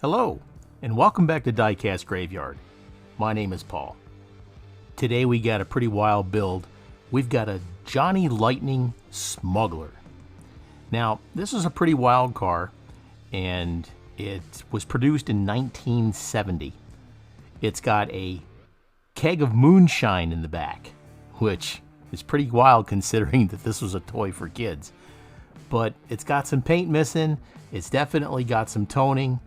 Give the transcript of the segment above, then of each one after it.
Hello, and welcome back to Diecast Graveyard. My name is Paul. Today we got a pretty wild build. We've got a Johnny Lightning Smuggler. Now, this is a pretty wild car, and it was produced in 1970. It's got a keg of moonshine in the back, which is pretty wild considering that this was a toy for kids. But it's got some paint missing, it's definitely got some toning,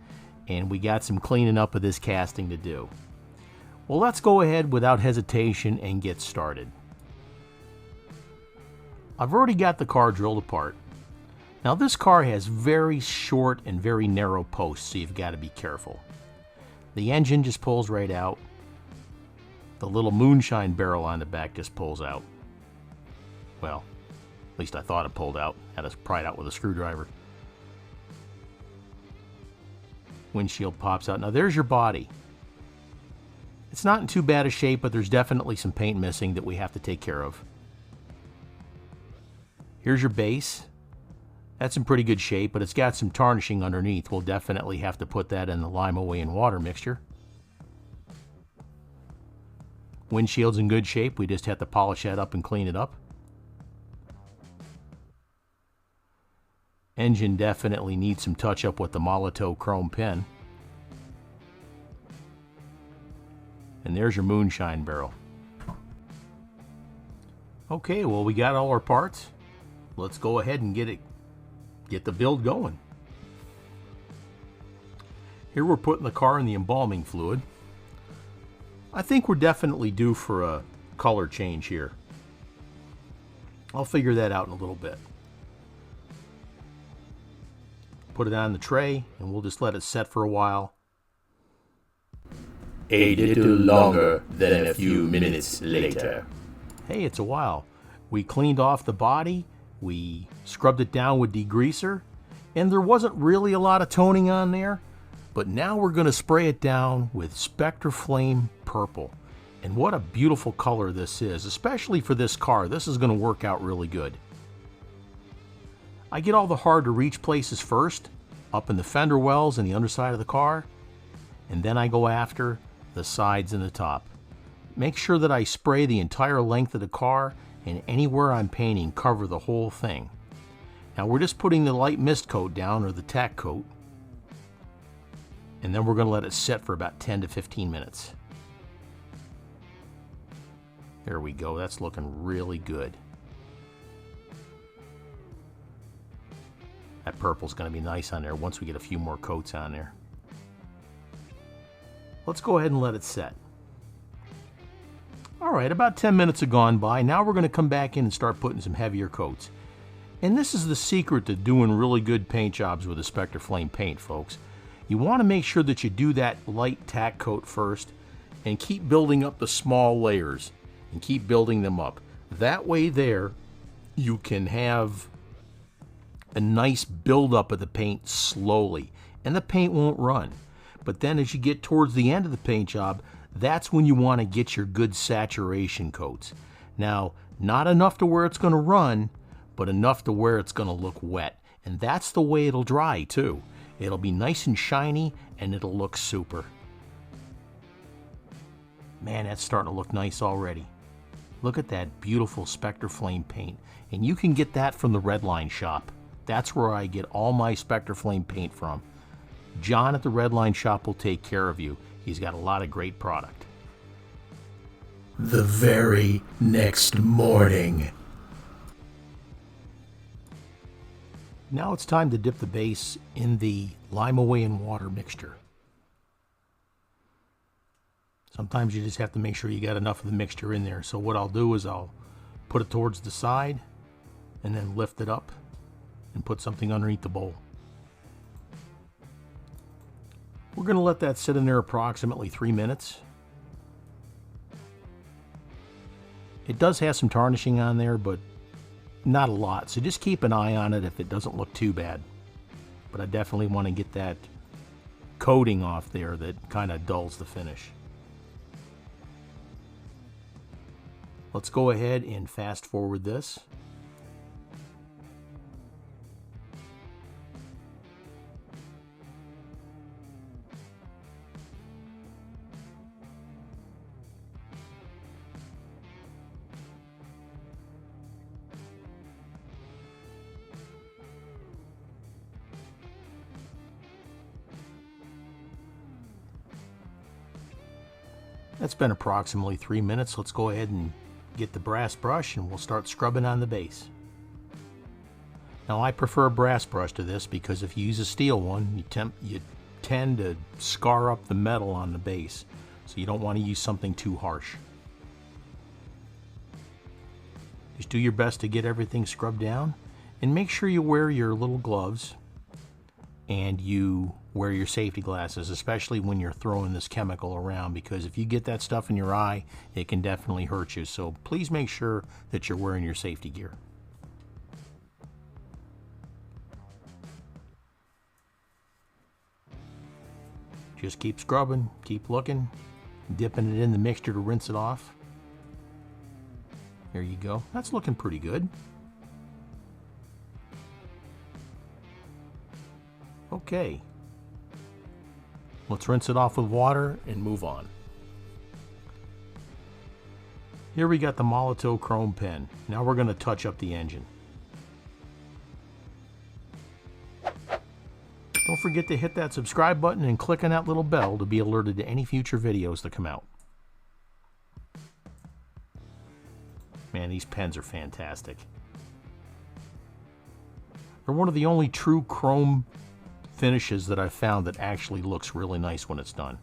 and we got some cleaning up of this casting to do. Well, let's go ahead without hesitation and get started. I've already got the car drilled apart. Now this car has very short and very narrow posts, so you've got to be careful. The engine just pulls right out. The little moonshine barrel on the back just pulls out. Well, at least I thought it pulled out. Had to pry it out with a screwdriver. Windshield pops out. Now there's your body. It's not in too bad a shape, but there's definitely some paint missing that we have to take care of. Here's your base. That's in pretty good shape, but it's got some tarnishing underneath. We'll definitely have to put that in the lime away and water mixture. Windshield's in good shape. We just have to polish that up and clean it up. Engine definitely needs some touch up with the Molotov chrome pin. And there's your moonshine barrel. Okay, well, we got all our parts. Let's go ahead and get the build going. Here we're putting the car in the embalming fluid. I think we're definitely due for a color change here. I'll figure that out in a little bit. Put it on the tray, and we'll just let it set for a while. A little longer than a few minutes later. Hey, it's a while. We cleaned off the body, we scrubbed it down with degreaser, and there wasn't really a lot of toning on there, but now we're going to spray it down with Spectre Flame Purple. And what a beautiful color this is, especially for this car. This is going to work out really good. I get all the hard to reach places first, up in the fender wells and the underside of the car, and then I go after the sides and the top. Make sure that I spray the entire length of the car, and anywhere I'm painting, cover the whole thing. Now we're just putting the light mist coat down, or the tack coat, and then we're going to let it set for about 10 to 15 minutes. There we go, that's looking really good. That purple's going to be nice on there once we get a few more coats on there. Let's go ahead and let it set. Alright, about 10 minutes have gone by. Now we're going to come back in and start putting some heavier coats. And this is the secret to doing really good paint jobs with a Spectre Flame paint, folks. You want to make sure that you do that light tack coat first and keep building up the small layers and keep building them up. That way there you can have a nice buildup of the paint slowly, and the paint won't run. But then as you get towards the end of the paint job, that's when you want to get your good saturation coats. Now, not enough to where it's going to run, but enough to where it's going to look wet. And that's the way it'll dry too. It'll be nice and shiny, and it'll look super. Man, that's starting to look nice already. Look at that beautiful Spectre Flame paint. And you can get that from the Redline shop. That's where I get all my Spectre Flame paint from. John at the Redline shop will take care of you. He's got a lot of great product. The very next morning. Now it's time to dip the base in the lime away and water mixture. Sometimes you just have to make sure you got enough of the mixture in there. So what I'll do is I'll put it towards the side and then lift it up and put something underneath the bowl. We're going to let that sit in there approximately 3 minutes. It does have some tarnishing on there, but not a lot, so just keep an eye on it if it doesn't look too bad. But I definitely want to get that coating off there that kind of dulls the finish. Let's go ahead and fast forward this. That's been approximately 3 minutes. Let's go ahead and get the brass brush and we'll start scrubbing on the base. Now I prefer a brass brush to this because if you use a steel one, you tend to scar up the metal on the base. So you don't want to use something too harsh. Just do your best to get everything scrubbed down and make sure you wear your little gloves and you wear your safety glasses, especially when you're throwing this chemical around, because if you get that stuff in your eye, it can definitely hurt you. So please make sure that you're wearing your safety gear. Just keep scrubbing, keep looking, dipping it in the mixture to rinse it off. There you go. That's looking pretty good. Okay. Let's rinse it off with water and move on. Here we got the Molotov chrome pen. Now we're going to touch up the engine. Don't forget to hit that subscribe button and click on that little bell to be alerted to any future videos that come out. Man, these pens are fantastic. They're one of the only true chrome finishes that I've found that actually looks really nice when it's done.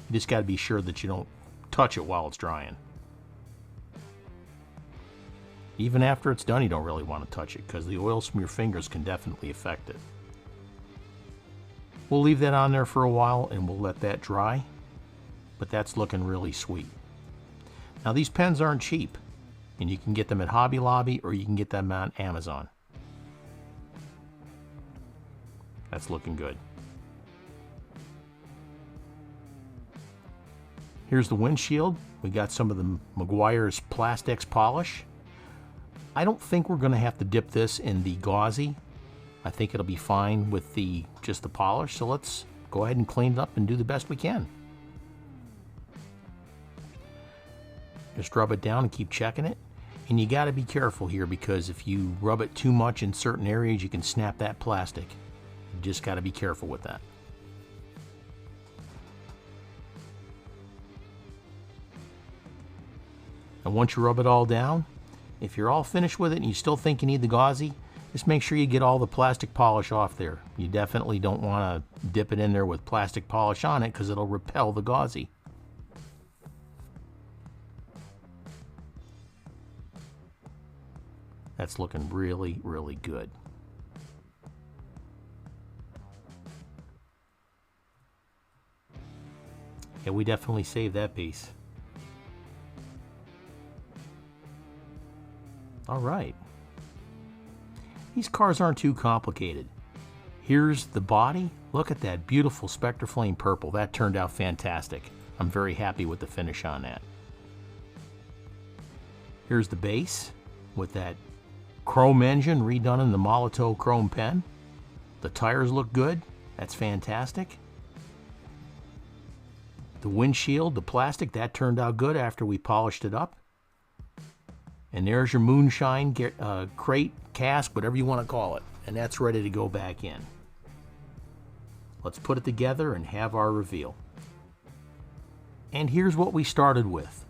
You just got to be sure that you don't touch it while it's drying. Even after it's done, you don't really want to touch it because the oils from your fingers can definitely affect it. We'll leave that on there for a while and we'll let that dry, but that's looking really sweet. Now these pens aren't cheap, and you can get them at Hobby Lobby or you can get them on Amazon. That's looking good. Here's the windshield. We got some of the Meguiar's Plastex polish. I don't think we're going to have to dip this in the gauzy. I think it'll be fine with just the polish. So let's go ahead and clean it up and do the best we can. Just rub it down and keep checking it. And you got to be careful here because if you rub it too much in certain areas, you can snap that plastic. You just got to be careful with that. And once you rub it all down, if you're all finished with it and you still think you need the gauzy, just make sure you get all the plastic polish off there. You definitely don't want to dip it in there with plastic polish on it because it'll repel the gauzy. That's looking really, really good. Yeah, we definitely saved that piece. All right. These cars aren't too complicated. Here's the body. Look at that beautiful Spectre Flame purple. That turned out fantastic. I'm very happy with the finish on that. Here's the base with that chrome engine redone in the Molotov chrome pen. The tires look good. That's fantastic. The windshield, the plastic, that turned out good after we polished it up. And there's your moonshine crate, cask, whatever you want to call it. And that's ready to go back in. Let's put it together and have our reveal. And here's what we started with.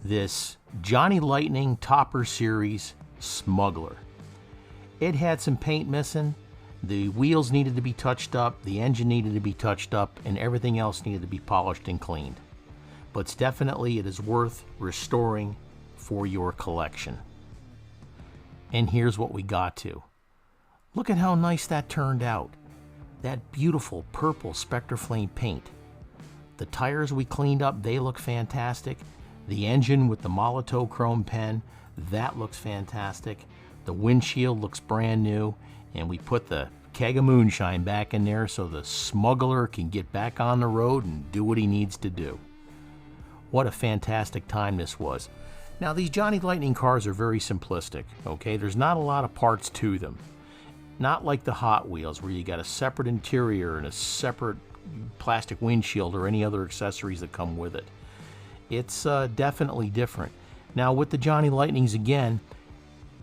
This Johnny Lightning Topper Series Smuggler. It had some paint missing. The wheels needed to be touched up, the engine needed to be touched up, and everything else needed to be polished and cleaned. But definitely it is worth restoring for your collection. And here's what we got to. Look at how nice that turned out. That beautiful purple Spectre Flame paint. The tires we cleaned up, they look fantastic. The engine with the Molotov chrome pen, that looks fantastic. The windshield looks brand new. And we put the keg of moonshine back in there so the smuggler can get back on the road and do what he needs to do. What a fantastic time this was. Now these Johnny Lightning cars are very simplistic, okay? There's not a lot of parts to them. Not like the Hot Wheels where you got a separate interior and a separate plastic windshield or any other accessories that come with it. It's definitely different. Now with the Johnny Lightnings again,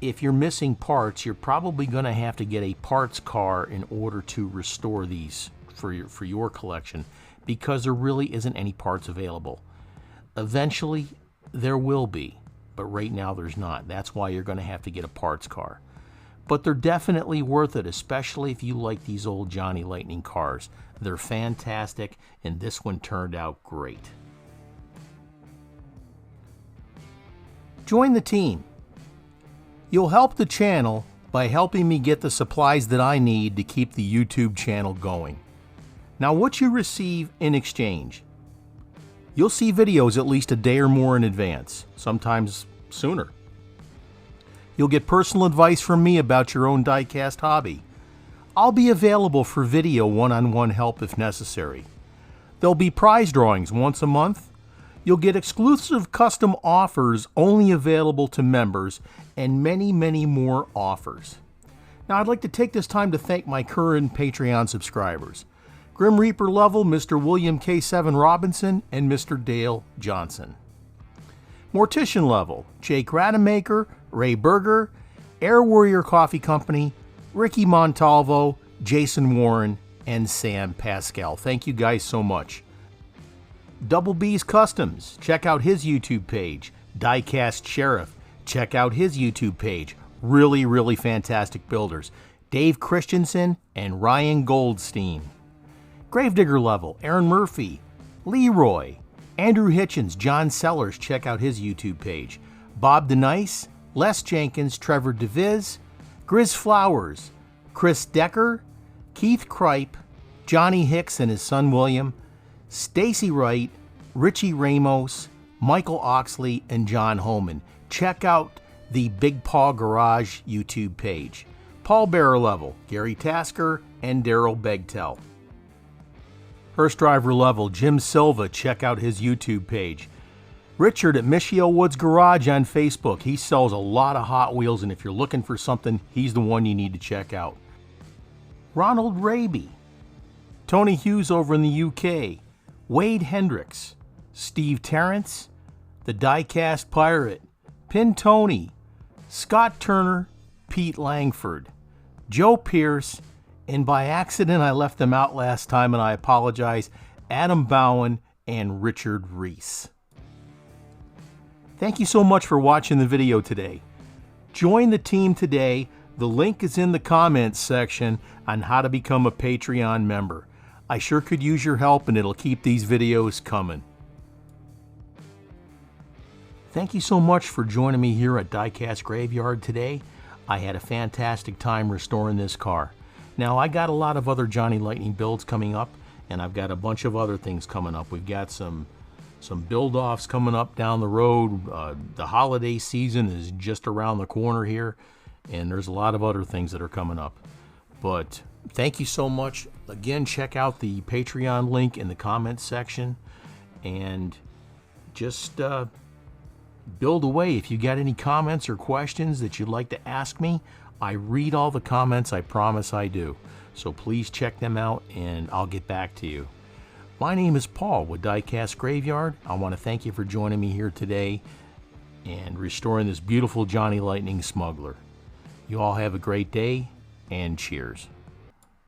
if you're missing parts, you're probably going to have to get a parts car in order to restore these for your collection because there really isn't any parts available. Eventually, there will be, but right now there's not. That's why you're going to have to get a parts car. But they're definitely worth it, especially if you like these old Johnny Lightning cars. They're fantastic, and this one turned out great. Join the team. You'll help the channel by helping me get the supplies that I need to keep the YouTube channel going. Now, what you receive in exchange: you'll see videos at least a day or more in advance, sometimes sooner. You'll get personal advice from me about your own diecast hobby. I'll be available for video one-on-one help if necessary. There'll be prize drawings once a month. You'll get exclusive custom offers only available to members, and many, many more offers. Now, I'd like to take this time to thank my current Patreon subscribers: Grim Reaper level, Mr. William K7 Robinson, and Mr. Dale Johnson. Mortician level, Jake Rademacher, Ray Berger, Air Warrior Coffee Company, Ricky Montalvo, Jason Warren, and Sam Pascal. Thank you guys so much. Double B's Customs, check out his YouTube page. Diecast Sheriff, check out his YouTube page. Really, really fantastic builders. Dave Christensen and Ryan Goldstein. Gravedigger level, Aaron Murphy, Leroy, Andrew Hitchens, John Sellers, check out his YouTube page. Bob DeNice, Les Jenkins, Trevor DeViz, Grizz Flowers, Chris Decker, Keith Kripe, Johnny Hicks and his son William, Stacy Wright, Richie Ramos, Michael Oxley, and John Holman. Check out the Big Paw Garage YouTube page. Paul Bearer level, Gary Tasker and Daryl Begtel. Hearst Driver level, Jim Silva, check out his YouTube page. Richard at Michio Woods Garage on Facebook. He sells a lot of Hot Wheels, and if you're looking for something, he's the one you need to check out. Ronald Raby, Tony Hughes over in the UK, Wade Hendricks, Steve Terrence, the Diecast Pirate, Pin Tony, Scott Turner, Pete Langford, Joe Pierce, and by accident I left them out last time and I apologize, Adam Bowen and Richard Reese. Thank you so much for watching the video today. Join the team today. The link is in the comments section on how to become a Patreon member. I sure could use your help, and it'll keep these videos coming. Thank you so much for joining me here at Diecast Graveyard today. I had a fantastic time restoring this car. Now, I got a lot of other Johnny Lightning builds coming up, and I've got a bunch of other things coming up. We've got some build-offs coming up down the road. The holiday season is just around the corner here, and there's a lot of other things that are coming up. But thank you so much. Again, check out the Patreon link in the comments section, and just build away. If you got any comments or questions that you'd like to ask me, I read all the comments, I promise I do. So please check them out, and I'll get back to you. My name is Paul with Diecast Graveyard. I want to thank you for joining me here today and restoring this beautiful Johnny Lightning Smuggler. You all have a great day, and cheers.